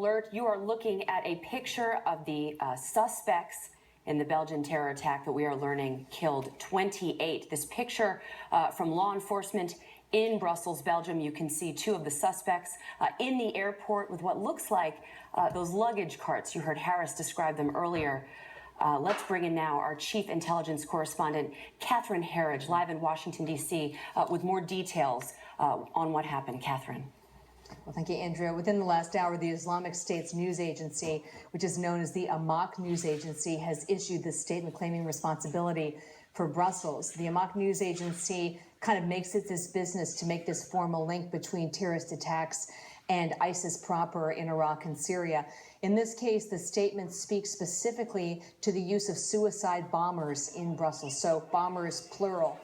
alert. You are looking at a picture of the suspects in the Belgian terror attack that we are learning killed 28. This picture from law enforcement in Brussels, Belgium. You can see two of the suspects in the airport with what looks like those luggage carts. You heard Harris describe them earlier. Let's bring in now our chief intelligence correspondent, Catherine Herridge, live in Washington, D.C., with more details on what happened. Catherine. Well, thank you, Andrea. Within the last hour, the Islamic State's news agency, which is known as the Amaq News Agency, has issued this statement claiming responsibility for Brussels. The Amaq News Agency kind of makes it this business to make this formal link between terrorist attacks and ISIS proper in Iraq and Syria. In this case, the statement speaks specifically to the use of suicide bombers in Brussels, so bombers plural,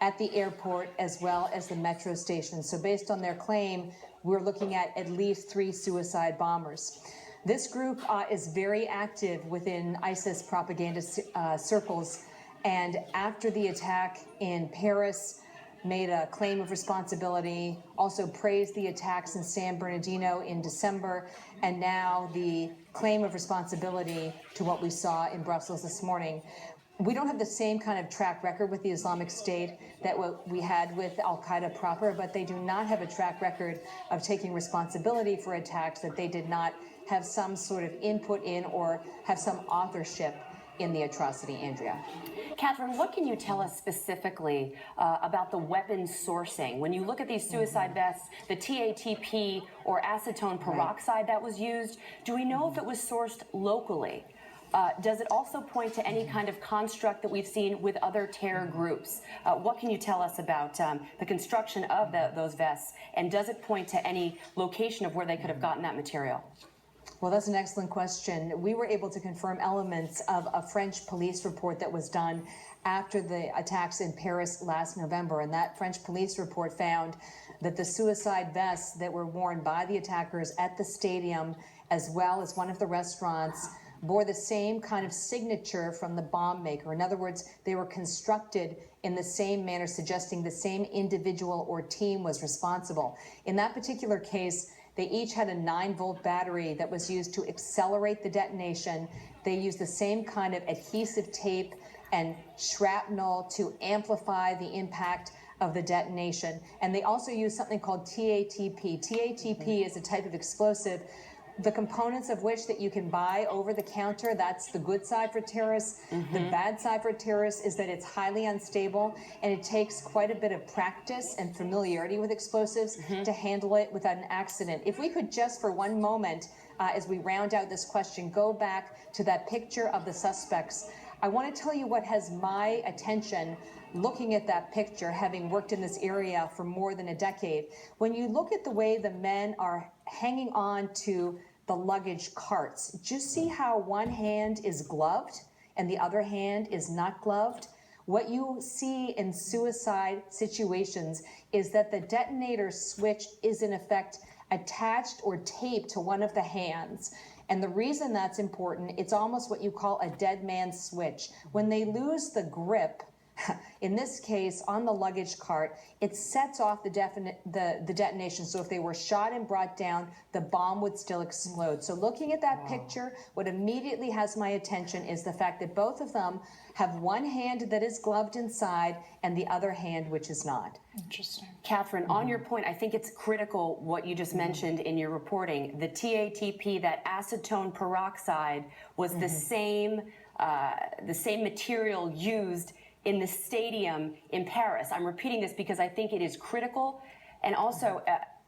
at the airport as well as the metro station. So based on their claim, we're looking at least 3 suicide bombers. This group is very active within ISIS propaganda circles, and after the attack in Paris, made a claim of responsibility, also praised the attacks in San Bernardino in December, and now the claim of responsibility to what we saw in Brussels this morning. We don't have the same kind of track record with the Islamic State that what we had with Al-Qaeda proper, but they do not have a track record of taking responsibility for attacks that they did not have some sort of input in or have some authorship in the atrocity, Andrea. Catherine, what can you tell us specifically about the weapons sourcing? When you look at these suicide vests, the TATP or acetone peroxide that was used, do we know if it was sourced locally? Does it also point to any kind of construct that we've seen with other terror groups? What can you tell us about the construction of those vests? And does it point to any location of where they could have gotten that material? Well, that's an excellent question. We were able to confirm elements of a French police report that was done after the attacks in Paris last November. And that French police report found that the suicide vests that were worn by the attackers at the stadium, as well as one of the restaurants, bore the same kind of signature from the bomb maker. In other words, they were constructed in the same manner, suggesting the same individual or team was responsible. In that particular case, they each had a 9-volt battery that was used to accelerate the detonation. They used the same kind of adhesive tape and shrapnel to amplify the impact of the detonation. And they also used something called TATP. TATP is a type of explosive, the components of which that you can buy over the counter. That's the good side for terrorists. The bad side for terrorists is that it's highly unstable, and it takes quite a bit of practice and familiarity with explosives to handle it without an accident. If we could just for one moment, as we round out this question, go back to that picture of the suspects. I want to tell you what has my attention looking at that picture, having worked in this area for more than a decade. When you look at the way the men are hanging on to the luggage carts, just see how one hand is gloved and the other hand is not gloved? What you see in suicide situations is that the detonator switch is in effect attached or taped to one of the hands. And the reason that's important, it's almost what you call a dead man's switch. When they lose the grip, in this case, on the luggage cart, it sets off the detonation. So if they were shot and brought down, the bomb would still explode. So looking at that picture, what immediately has my attention is the fact that both of them have one hand that is gloved inside and the other hand which is not. Interesting. Catherine, on your point, I think it's critical what you just mentioned in your reporting. The TATP, that acetone peroxide, was the same material used in the stadium in Paris. I'm repeating this because I think it is critical. And also,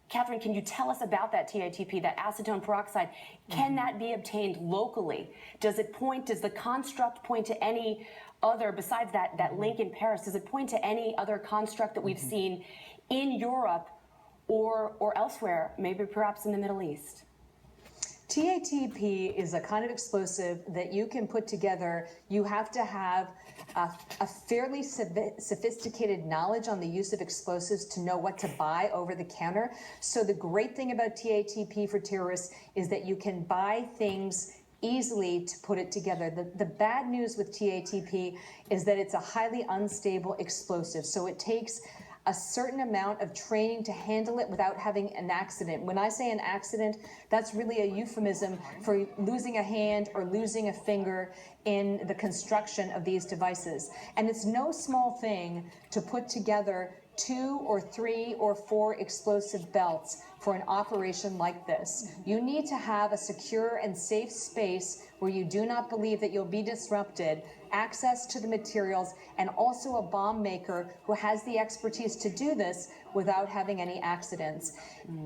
Catherine, can you tell us about that TATP, that acetone peroxide? Can that be obtained locally? Does the construct point to any other, besides that link in Paris, does it point to any other construct that we've seen in Europe or elsewhere, maybe perhaps in the Middle East? TATP is a kind of explosive that you can put together. You have to have a fairly sophisticated knowledge on the use of explosives to know what to buy over the counter. So the great thing about TATP for terrorists is that you can buy things easily to put it together. The bad news with TATP is that it's a highly unstable explosive. So it takes a certain amount of training to handle it without having an accident. When I say an accident, that's really a euphemism for losing a hand or losing a finger in the construction of these devices. And it's no small thing to put together 2 or 3 or 4 explosive belts for an operation like this. You need to have a secure and safe space where you do not believe that you'll be disrupted, access to the materials, and also a bomb maker who has the expertise to do this without having any accidents.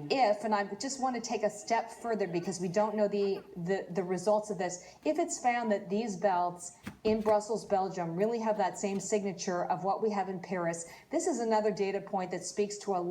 If, and I just want to take a step further because we don't know the results of this, if it's found that these belts in Brussels, Belgium really have that same signature of what we have in Paris, this is another data point that speaks to a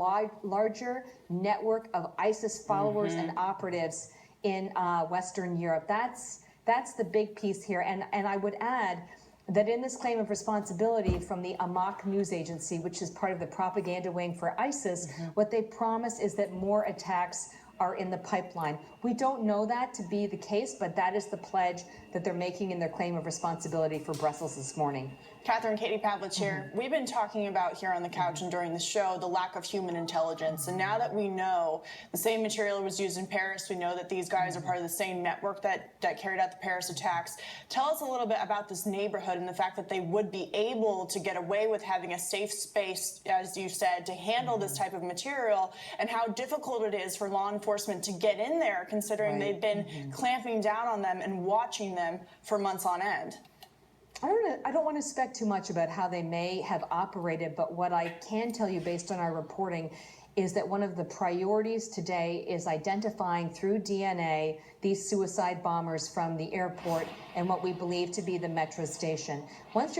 larger network of ISIS followers and operatives in Western Europe. That's the big piece here. And I would add that in this claim of responsibility from the Amaq news agency, which is part of the propaganda wing for ISIS, what they promise is that more attacks are in the pipeline. We don't know that to be the case, but that is the pledge that they're making in their claim of responsibility for Brussels this morning. Catherine, Katie Pavlich here. We've been talking about here on the couch and during the show the lack of human intelligence. And now that we know the same material was used in Paris, we know that these guys are part of the same network that carried out the Paris attacks. Tell us a little bit about this neighborhood and the fact that they would be able to get away with having a safe space, as you said, to handle this type of material, and how difficult it is for law enforcement to get in there, considering they've been clamping down on them and watching them for months on end. I don't want to spec too much about how they may have operated, but what I can tell you based on our reporting is that one of the priorities today is identifying through DNA these suicide bombers from the airport and what we believe to be the metro station. Once